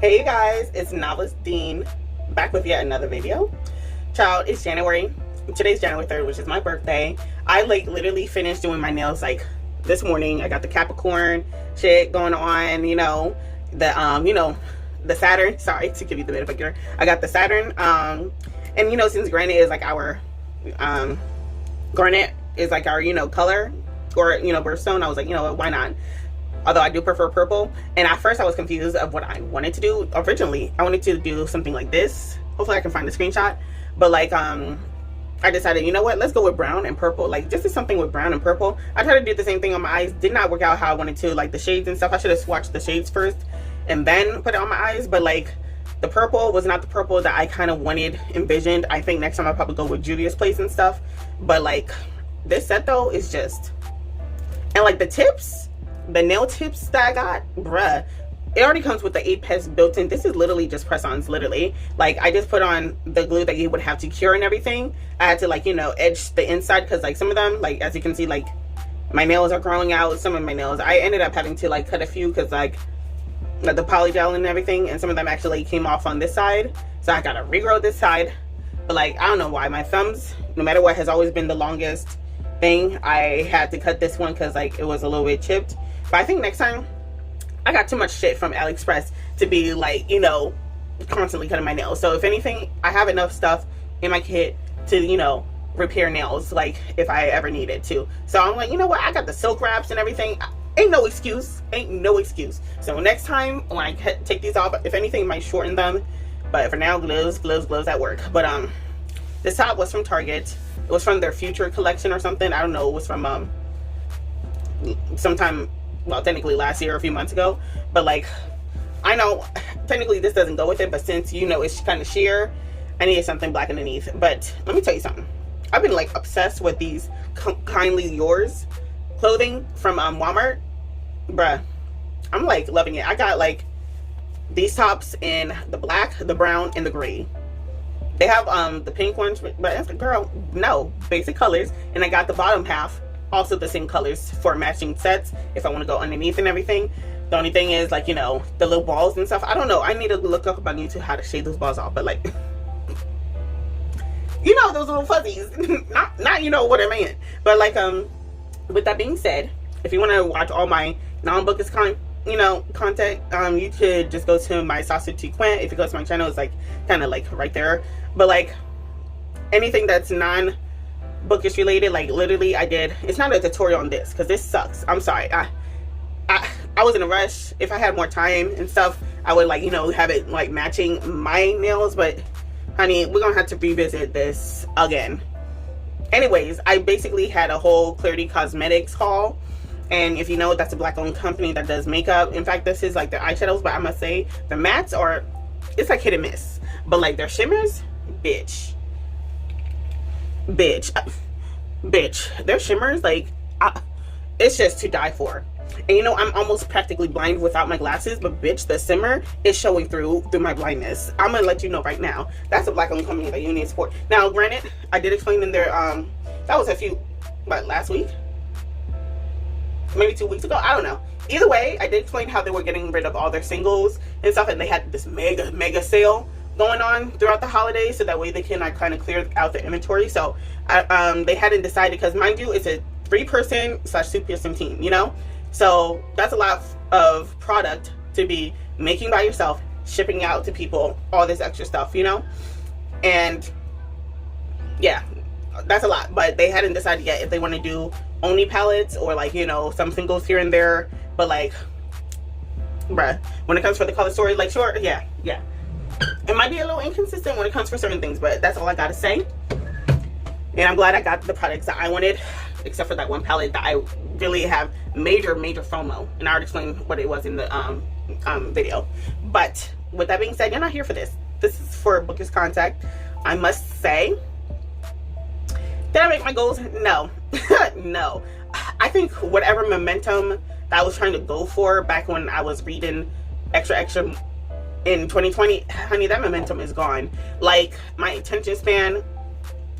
Hey you guys, it's Novelist Dean back with yet another video. Child, it's January. Today's January 3rd, which is my birthday. I literally finished doing my nails this morning. I got the Capricorn shit going on, the Saturn. Sorry to give you the bit of a picture. I got the Saturn. And since granite is our garnet is our color or birthstone, I was like, why not? Although I do prefer purple. And at first I was confused of what I wanted to do. Originally, I wanted to do something like this. Hopefully I can find the screenshot. But I decided, you know what? Let's go with brown and purple. This is something with brown and purple. I tried to do the same thing on my eyes. Did not work out how I wanted to. The shades and stuff. I should have swatched the shades first and then put it on my eyes. But the purple was not the purple that I kind of envisioned. I think next time I'll probably go with Juvia's Place and stuff. But this set though is just, and the tips, the nail tips that I got, bruh, it already comes with the 8 pets built in. This is literally just press-ons, literally. I just put on the glue that you would have to cure and everything. I had to edge the inside because some of them, as you can see, my nails are growing out. Some of my nails, I ended up having to cut a few because the polygel and everything, and some of them actually came off on this side. So I gotta regrow this side. But I don't know why my thumbs, no matter what, has always been the longest thing. I had to cut this one because it was a little bit chipped. But I think next time, I got too much shit from AliExpress to be constantly cutting my nails. So if anything, I have enough stuff in my kit to repair nails if I ever needed to. So I'm like, you know what, I got the silk wraps and everything. Ain't no excuse. So next time when I take these off, if anything, it might shorten them. But for now, gloves at work. But this top was from Target. It was from their Future collection or something. I don't know. It was from sometime, well, technically last year or a few months ago. But I know technically this doesn't go with it, but since it's kind of sheer, I needed something black underneath. But let me tell you something. I've been obsessed with these Kindly Yours clothing from Walmart. Bruh, I'm loving it. I got these tops in the black, the brown, and the gray. They have the pink ones, but that's girl, no, basic colors. And I got the bottom half also the same colors for matching sets if I want to go underneath and everything. The only thing is the little balls and stuff. I don't know. I need to look up on YouTube how to shade those balls off. But those little fuzzies. not what I mean. But with that being said, if you want to watch all my non-Bookish content, you could just go to my Sausage Quint. If you go to my channel, it's kind of right there. But anything that's non-Bookish related, literally I did, it's not a tutorial on this because this sucks. I'm sorry. I was in a rush. If I had more time and stuff, I would have it matching my nails. But honey, we're gonna have to revisit this again. Anyways, I basically had a whole Clarity Cosmetics haul. And if you know, that's a black-owned company that does makeup. In fact, this is their eyeshadows, but I must say the mattes are, it's hit and miss. But their shimmers, bitch, their shimmers, it's just to die for. And I'm almost practically blind without my glasses, but bitch, the shimmer is showing through my blindness. I'm gonna let you know right now, that's a black-owned company that you need to support. Now, granted, I did explain in their that was last week, maybe 2 weeks ago, I don't know. Either way, I did explain how they were getting rid of all their singles and stuff, and they had this mega sale going on throughout the holidays, so that way they can kind of clear out the inventory. So they hadn't decided, because mind you, it's a 3-person / 2-person team, so that's a lot of product to be making by yourself, shipping out to people, all this extra stuff, and yeah, that's a lot. But they hadn't decided yet if they want to do only palettes or some singles here and there. But bruh, when it comes for the color story, sure, yeah, it might be a little inconsistent when it comes for certain things, but that's all I gotta say. And I'm glad I got the products that I wanted, except for that one palette that I really have major FOMO, and I already explained what it was in the video. But with that being said, you're not here for this. This is for Bookish contact. I must say, did I make my goals? No. No. I think whatever momentum that I was trying to go for back when I was reading extra in 2020, honey, that momentum is gone. My attention span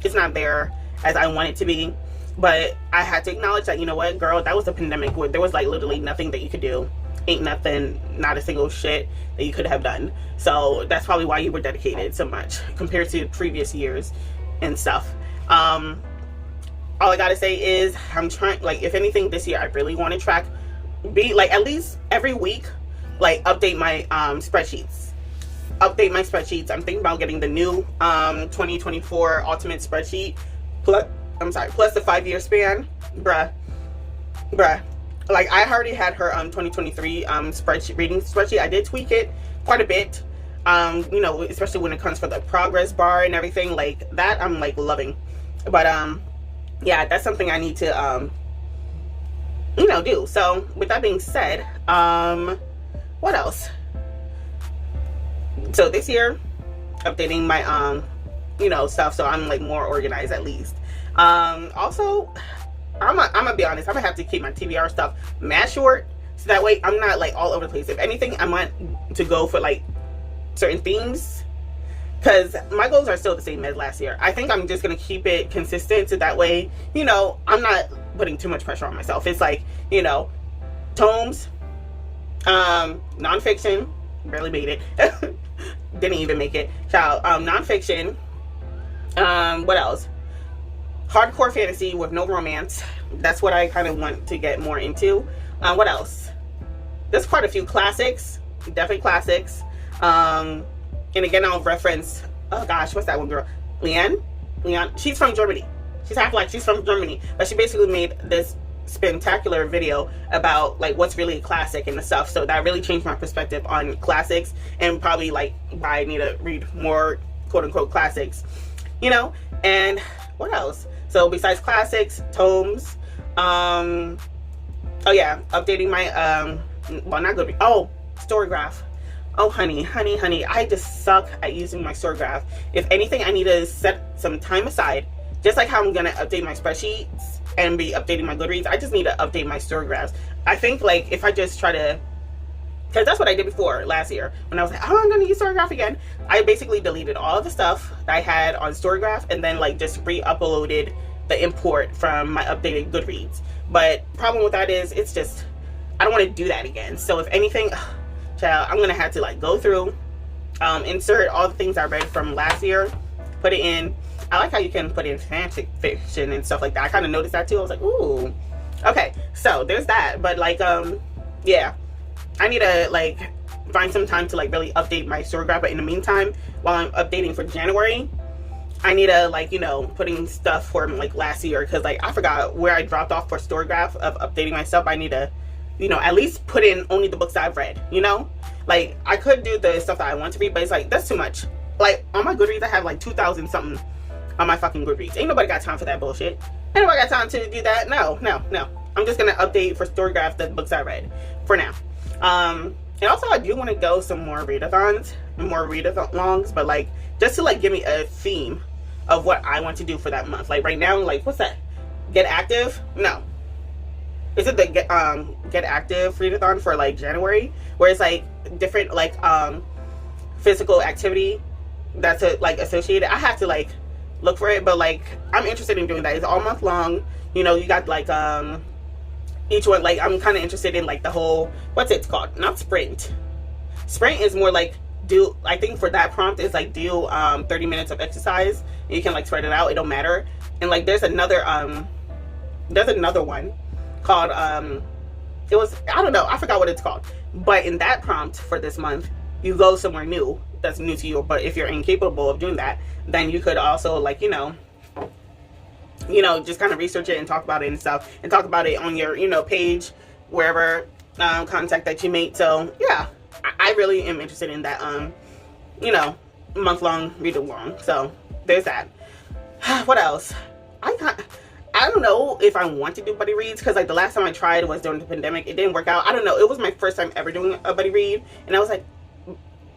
is not there as I want it to be. But I had to acknowledge that, you know what, girl, that was a pandemic where there was literally nothing that you could do. ain't nothing, not a single shit that you could have done. So that's probably why you were dedicated so much compared to previous years and stuff. All I gotta say is I'm trying, like, if anything this year I really want to track, be like at least every week, like update my spreadsheets. Update my spreadsheets. I'm thinking about getting the new 2024 ultimate spreadsheet plus the 5-year span. Bruh. Like, I already had her 2023 reading spreadsheet. I did tweak it quite a bit. You know, especially when it comes for the progress bar and everything like that. I'm like loving. But yeah, that's something I need to you know, do. So with that being said, what else? So this year, updating my you know, stuff, so I'm like more organized at least. Also, I'm gonna be honest, I'm gonna have to keep my TBR stuff mad short, so that way I'm not like all over the place. If anything, I want to go for like certain themes, because my goals are still the same as last year. I think I'm just gonna keep it consistent, so that way, you know, I'm not putting too much pressure on myself. It's like, you know, tomes, nonfiction, barely made it. Didn't even make it. Child, nonfiction. What else? Hardcore fantasy with no romance. That's what I kind of want to get more into. What else? There's quite a few classics. Definitely classics. And again, I'll reference, oh gosh, what's that one girl? Leon? She's from Germany. She's half like she's from Germany. But she basically made this spectacular video about like what's really a classic and the stuff. So that really changed my perspective on classics, and probably like I need to read more quote unquote classics, you know. And what else? So besides classics, tomes, oh yeah, updating my well, not good, oh, Storygraph. Oh honey, I just suck at using my Storygraph. If anything, I need to set some time aside, just like how I'm gonna update my spreadsheets and be updating my Goodreads. I just need to update my Storygraphs. I think like if I just try to, because that's what I did before last year when I was like, oh, I'm gonna use Storygraph again. I basically deleted all of the stuff that I had on Storygraph and then like just re-uploaded the import from my updated Goodreads. But problem with that is it's just, I don't want to do that again. So if anything, child, I'm gonna have to like go through, insert all the things I read from last year, put it in. I like how you can put in fanfic fiction and stuff like that. I kind of noticed that too. I was like, ooh, okay, so there's that. But like, yeah, I need to like find some time to like really update my Storygraph. But in the meantime, while I'm updating for January, I need to like, you know, putting stuff from like last year, because like I forgot where I dropped off for Storygraph of updating myself. I need to, you know, at least put in only the books I've read, you know. Like I could do the stuff that I want to read, but it's like that's too much. Like on my Goodreads I have like 2,000 something on my fucking Goodreads. Ain't nobody got time for that bullshit. Ain't nobody got time to do that. No. I'm just gonna update for Storygraph the books I read for now. And also I do want to go some more readathons, more readalongs, but like just to like give me a theme of what I want to do for that month. Like right now, like what's that? Get Active? No. Is it the Get Active readathon for like January, where it's like different like physical activity that's like associated? I have to like look for it, but like I'm interested in doing that. It's all month long, you know. You got like each one, like I'm kind of interested in like the whole, what's it called? Not sprint is more like do, I think for that prompt is like do 30 minutes of exercise. You can like spread it out, it don't matter. And like there's another one called it was, I don't know, I forgot what it's called, but in that prompt for this month you go somewhere new that's new to you. But if you're incapable of doing that, then you could also like, you know, just kind of research it and talk about it and stuff, and talk about it on your, you know, page, wherever contact that you make. So yeah, I really am interested in that you know, month-long read-along. So there's that. What else? I don't know if I want to do buddy reads, because like the last time I tried was during the pandemic. It didn't work out. I don't know, it was my first time ever doing a buddy read, and I was like,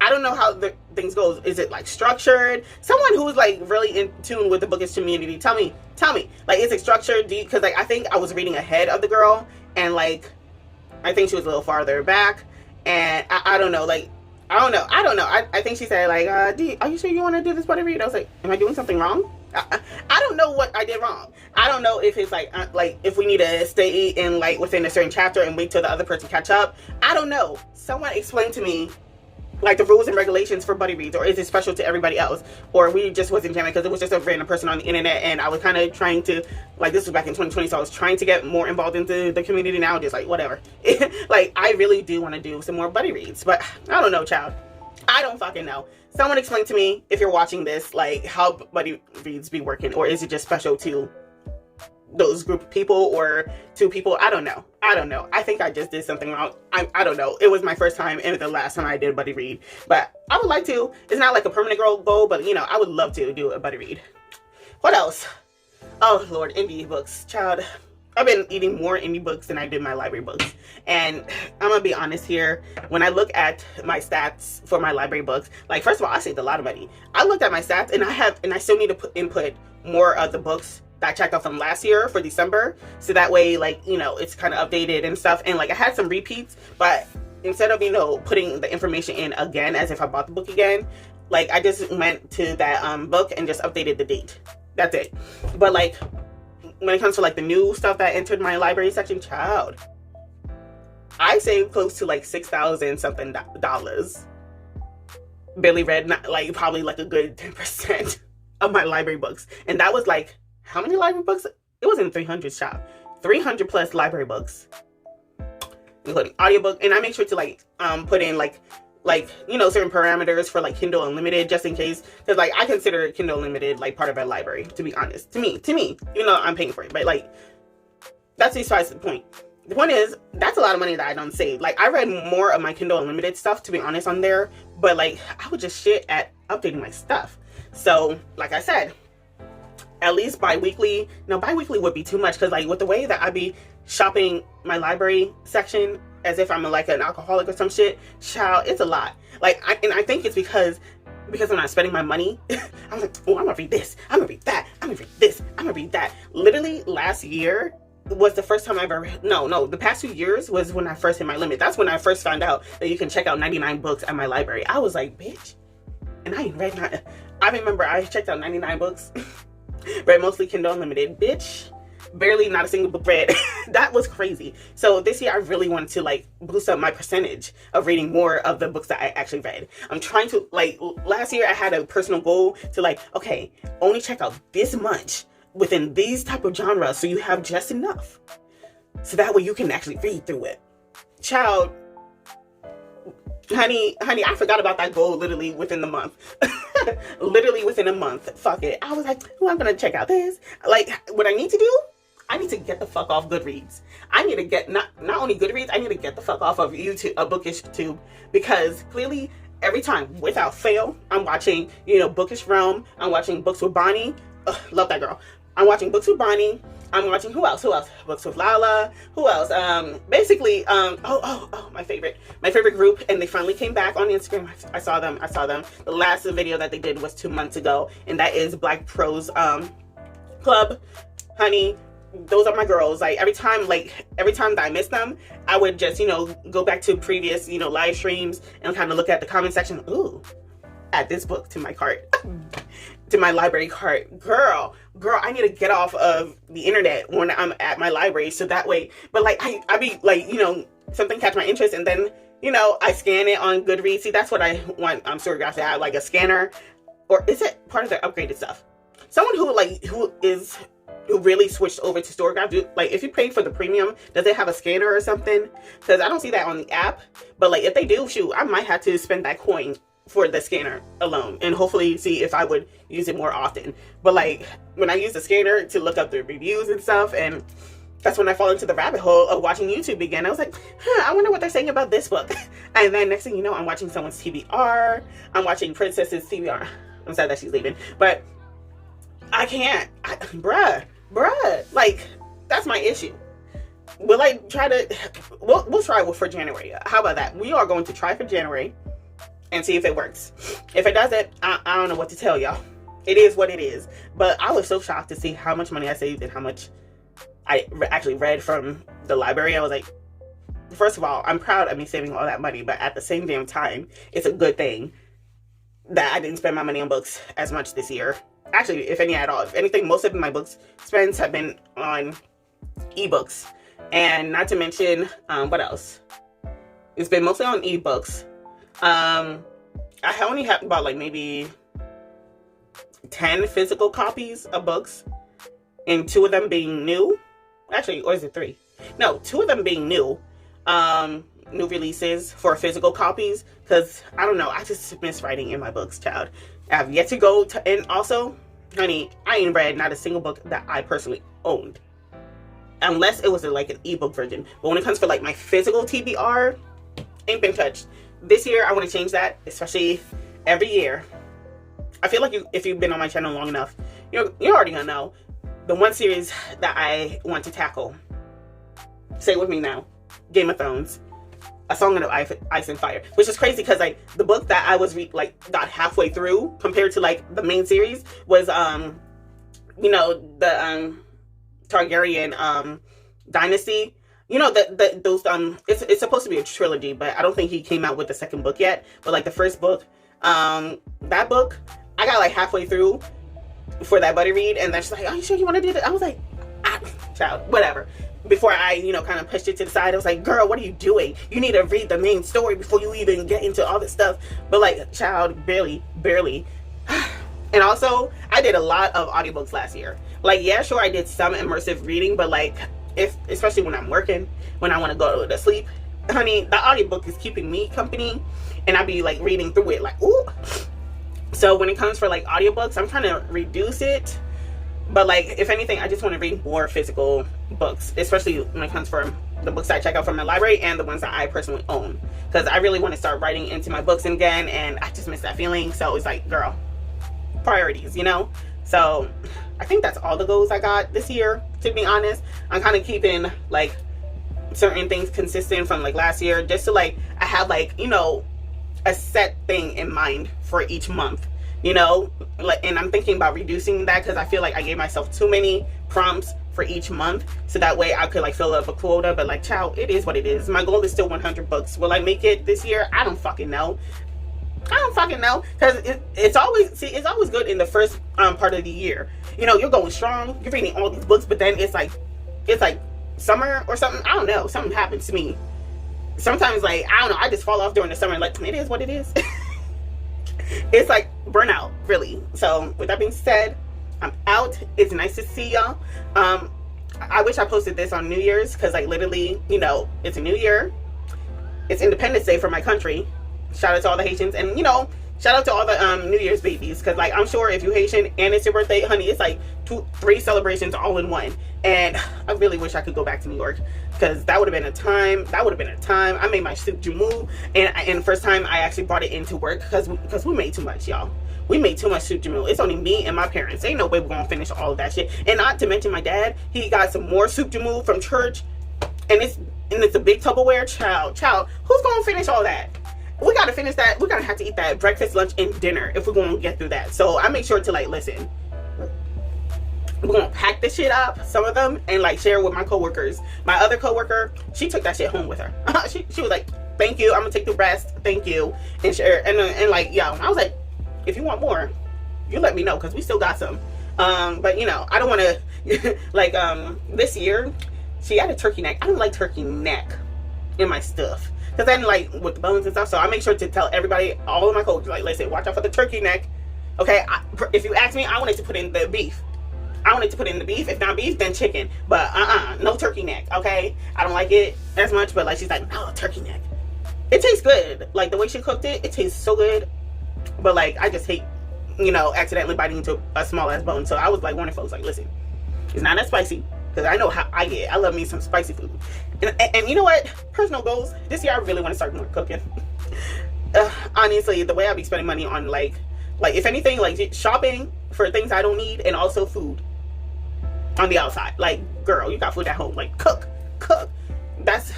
I don't know how the things goes. Is it like structured? Someone who's like really in tune with the Bookish community, tell me, like, is it structured? Because like I think I was reading ahead of the girl, and like I think she was a little farther back, and I don't know, like I don't know. I think she said like, are you sure you want to do this buddy read? I was like, am I doing something wrong? I don't know what I did wrong. I don't know if it's like if we need to stay in like within a certain chapter and wait till the other person catch up. I don't know. Someone explain to me like the rules and regulations for buddy reads, or is it special to everybody else, or we just wasn't jamming because it was just a random person on the internet, and I was kind of trying to, like, this was back in 2020, so I was trying to get more involved into the community. Now just like whatever. Like, I really do want to do some more buddy reads, but I don't know, child. I don't fucking know. Someone explain to me, if you're watching this, like, how buddy reads be working, or is it just special to those group of people or two people? I don't know. I think I just did something wrong. I don't know. It was my first time and the last time I did a buddy read, but I would like to. It's not like a permanent goal, but you know, I would love to do a buddy read. What else? Oh Lord, indie books, child. I've been eating more indie books than I did my library books, and I'm gonna be honest here. When I look at my stats for my library books, like, first of all, I saved a lot of money. I looked at my stats, and I still need to input more of the books that I checked out from last year for December, so that way, like, you know, it's kind of updated and stuff. And like, I had some repeats, but instead of, you know, putting the information in again as if I bought the book again, like, I just went to that book and just updated the date. That's it. But like, when it comes to like the new stuff that entered my library section, child, I saved close to like $6,000 something dollars. Barely read, not, like, probably like a good 10% of my library books, and that was like, how many library books? It was in 300 shop. 300 plus library books, including audiobook. And I make sure to like put in like you know, certain parameters for like Kindle Unlimited, just in case, because like I consider Kindle Unlimited like part of my library, to be honest. To me, you know, I'm paying for it, but like, that's besides the point. The point is, that's a lot of money that I don't save. Like, I read more of my Kindle Unlimited stuff, to be honest, on there, but like, I would just shit at updating my stuff. So like I said, at least bi-weekly. Now, bi-weekly would be too much, because like, with the way that I be shopping my library section as if I'm like an alcoholic or some shit, child, it's a lot. Like, I think it's because I'm not spending my money. I'm like, oh, I'm gonna read this, I'm gonna read that, I'm gonna read this, I'm gonna read that. Literally last year was the first time I ever, no, the past 2 years was when I first hit my limit. That's when I first found out that you can check out 99 books at my library. I was like, bitch, and I ain't read not. I remember I checked out 99 books. Read mostly Kindle Unlimited, bitch. Barely not a single book read. That was crazy. So this year I really wanted to like boost up my percentage of reading more of the books that I actually read. I'm trying to, like, last year I had a personal goal to like, okay, only check out this much within these type of genres, so you have just enough, so that way you can actually read through it. Child, honey, I forgot about that goal literally within the month. Literally within a month. Fuck it. I was like, oh, I'm gonna check out this. Like, what I need to do, I need to get the fuck off Goodreads. I need to get, not only Goodreads, I need to get the fuck off of YouTube, Bookish tube, because clearly every time, without fail, I'm watching, you know, Bookish Realm. I'm watching Books with Bonnie. Ugh, love that girl. I'm watching Books with Bonnie. I'm watching, who else? Books with Lala. Who else? Basically, my favorite group, and they finally came back on Instagram. I saw them. The last video that they did was 2 months ago, and that is Black Prose Club. Honey, those are my girls. Like, every time that I miss them, I would just, you know, go back to previous, you know, live streams and kind of look at the comment section. Ooh, add this book to my cart. To my library cart. Girl, I need to get off of the internet when I'm at my library, so that way, but like, I be like, you know, something catch my interest, and then, you know, I scan it on Goodreads. See, that's what I want Storygraph to have, like a scanner. Or is it part of their upgraded stuff? Someone who really switched over to Storygraph, like, if you pay for the premium, does it have a scanner or something? Because I don't see that on the app, but like, if they do, shoot, I might have to spend that coin for the scanner alone, and hopefully see if I would use it more often. But like, when I use the scanner to look up the reviews and stuff, and that's when I fall into the rabbit hole of watching YouTube again. I was like, I wonder what they're saying about this book. And then next thing you know, I'm watching someone's TBR. I'm watching Princess's TBR. I'm sad that she's leaving, but I can't. Bruh, like, that's my issue. Will I try to, we'll try for January. How about that? We are going to try for January and see if it works. If it doesn't, I don't know what to tell y'all. It is what it is. But I was so shocked to see how much money I saved and how much I actually read from the library. I was like, first of all, I'm proud of me saving all that money, but at the same damn time, it's a good thing that I didn't spend my money on books as much this year. actually, if any at all. If anything, most of my books spends have been on ebooks. And not to mention, what else? It's been mostly on ebooks. I only have about like maybe 10 physical copies of books, and 2 of them being new. Actually, or is it 3? No, 2 of them being new. New releases for physical copies, because I don't know, I just miss writing in my books, child. I have yet to go to, and also, honey, I ain't read not a single book that I personally owned, unless it was like an ebook version. But when it comes for like my physical TBR, ain't been touched. This year I want to change that, especially every year. I feel like if you've been on my channel long enough, you're already gonna know the one series that I want to tackle. Say it with me now. Game of Thrones. A Song of Ice and Fire, which is crazy because like the book that I was got halfway through compared to like the main series was you know, the Targaryen dynasty. You know, those it's supposed to be a trilogy, but I don't think he came out with the second book yet. But like the first book, that book I got like halfway through for that buddy read, and then she's like, "Are you sure you want to do that?" I was like, child, whatever. Before I, you know, kind of pushed it to the side, I was like, girl, what are you doing? You need to read the main story before you even get into all this stuff. But like, child, barely. And also, I did a lot of audiobooks last year. Like, yeah, sure, I did some immersive reading, but like, especially when I'm working, when I want to go to sleep, honey, the audiobook is keeping me company, and I be like reading through it like, ooh. So when it comes for like audiobooks, I'm trying to reduce it. But like, if anything, I just want to read more physical books, especially when it comes from the books I check out from my library and the ones that I personally own. Because I really want to start writing into my books again, and I just miss that feeling. So it's like, girl, priorities, you know? So I think that's all the goals I got this year, to be honest. I'm kind of keeping like certain things consistent from like last year, just to like, I have like, you know, a set thing in mind for each month. You know, like, and I'm thinking about reducing that because I feel like I gave myself too many prompts for each month, so that way I could like fill up a quota. But like, child, it is what it is. My goal is still 100 books. Will I make it this year? I don't fucking know. Because it's always good in the first part of the year. You know, you're going strong, you're reading all these books, but then it's like summer or something. I don't know, something happens to me sometimes. Like, I don't know, I just fall off during the summer. Like, it is what it is. It's like burnout, really. So with that being said, I'm out. It's nice to see y'all. I wish I posted this on New Year's, because like literally, you know, it's a new year, it's Independence Day for my country. Shout out to all the Haitians, and you know, shout out to all the New Year's babies, because like, I'm sure if you Haitian and it's your birthday, honey, it's like 2-3 celebrations all in one. And I really wish I could go back to New York, because that would have been a time. I made my soup jumeau, and the first time I actually brought it into work, because we made too much, y'all. We made too much soup jumeau. It's only me and my parents. Ain't no way we're gonna finish all of that shit. And not to mention my dad, he got some more soup jumeau from church, and it's a big Tupperware. Child, who's gonna finish all that? We gotta finish that. We're gonna have to eat that breakfast, lunch, and dinner if we're gonna get through that. So I make sure to like, listen, we're gonna pack this shit up, some of them, and like share with my coworkers. My other coworker, she took that shit home with her. she was like, thank you, I'm gonna take the rest, thank you, and share. And like, yo, I was like, if you want more, you let me know, because we still got some. But you know, I don't want to like this year she had a turkey neck. I don't like turkey neck in my stuff, because then like with the bones and stuff. So I make sure to tell everybody, all of my coworkers, like, listen, watch out for the turkey neck. Okay, if you ask me, I wanted to put in the beef. If not beef, then chicken. But no turkey neck, okay? I don't like it as much, but like, she's like, no, turkey neck. It tastes good. Like, the way she cooked it, it tastes so good. But like, I just hate, you know, accidentally biting into a small ass bone. So I was like warning folks, like, listen, it's not that spicy, because I know how I get. I love me some spicy food. And you know what? Personal goals. This year I really want to start more cooking. Honestly, the way I be spending money on like if anything, like shopping for things I don't need, and also food on the outside. Like, girl, you got food at home. Like, cook. That's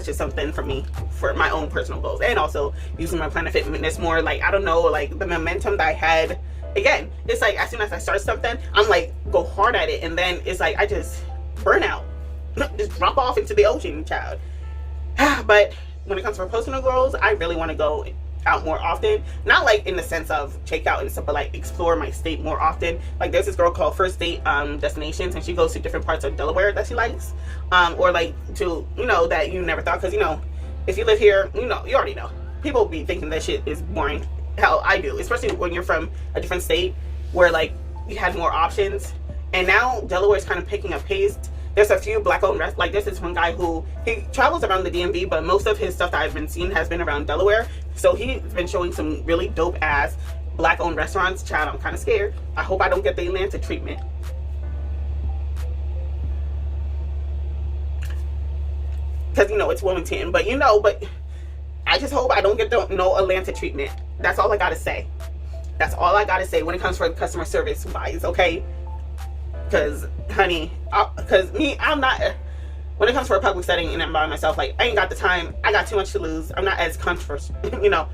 just something for me, for my own personal goals. And also using my Planet Fitness more. Like, I don't know, like the momentum that I had. Again, it's like, as soon as I start something, I'm like, go hard at it, and then it's like, I just burn out. Just drop off into the ocean, child. But when it comes to personal goals, I really want to go out more often. Not like in the sense of check out and stuff, but like explore my state more often. Like there's this girl called First Date Destinations, and she goes to different parts of Delaware that she likes, or like to, you know, that you never thought, because you know, if you live here, you know, you already know people be thinking that shit is boring. Hell, I do, especially when you're from a different state where like you had more options. And now Delaware is kind of picking up pace. There's a few black-owned restaurants. Like there's this one guy who, he travels around the DMV, but most of his stuff that I've been seeing has been around Delaware. So he's been showing some really dope-ass black-owned restaurants. Child, I'm kind of scared. I hope I don't get the Atlanta treatment. Because, you know, it's Wilmington. But, you know, but I just hope I don't get the no Atlanta treatment. That's all I got to say. That's all I got to say when it comes for customer service wise, okay? Because, honey, because me, I'm not, when it comes for a public setting and I'm by myself, like, I ain't got the time. I got too much to lose. I'm not as confrontational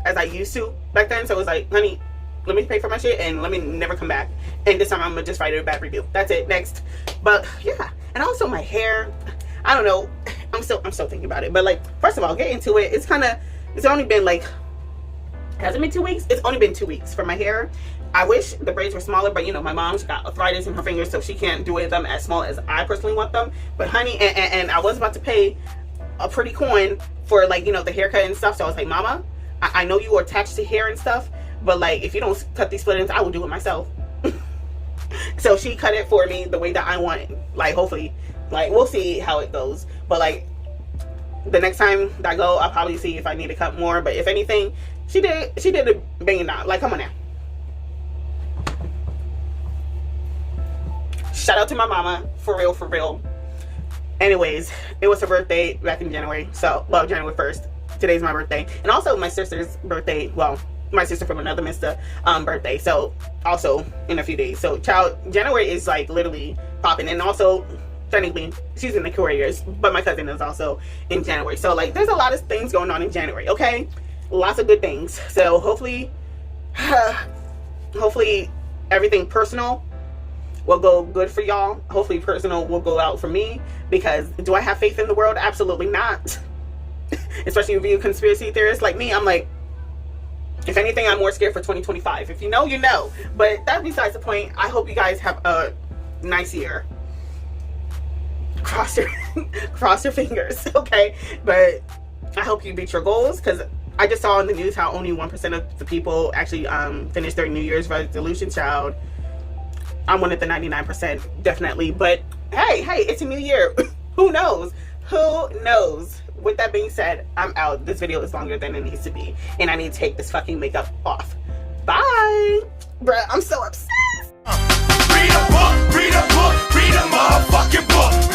as I used to back then. So it's like, honey, let me pay for my shit and let me never come back. And this time I'm gonna just write a bad review. That's it. Next. But yeah, and also my hair, I don't know. I'm still thinking about it. But like, first of all, get into it. It's only been like, has it been 2 weeks? It's only been 2 weeks for my hair. I wish the braids were smaller, but you know, my mom's got arthritis in her fingers, so she can't do them as small as I personally want them. But honey, and I was about to pay a pretty coin for, like, you know, the haircut and stuff. So I was like, Mama, I know you are attached to hair and stuff, but like, if you don't cut these split ends, I will do it myself. So she cut it for me the way that I want it. Like, hopefully, like, we'll see how it goes. But like, the next time that I go, I'll probably see if I need to cut more. But if anything, she did a banging job. Like, come on now. Shout out to my mama, for real, for real. Anyways, it was her birthday back in January. So, well, January 1st. Today's my birthday. And also my sister's birthday. Well, my sister from another mister birthday. So, also in a few days. So, child, January is like literally popping. And also, technically, she's in the Aquarius. But my cousin is also in January. So, like, there's a lot of things going on in January, okay? Lots of good things. So, hopefully everything personal will go good for y'all. Hopefully personal will go out for me, because do I have faith in the world? Absolutely not. Especially if you're a conspiracy theorist like me. I'm like, if anything, I'm more scared for 2025. If you know, you know. But that's besides the point. I hope you guys have a nice year. Cross your fingers, okay? But I hope you beat your goals, because I just saw in the news how only 1% of the people actually finished their New Year's resolution. Child, I'm one of the 99%, definitely. But hey, it's a new year. Who knows? Who knows? With that being said, I'm out. This video is longer than it needs to be, and I need to take this fucking makeup off. Bye. Bruh, I'm so obsessed. Read a book, read a book, read a motherfucking book.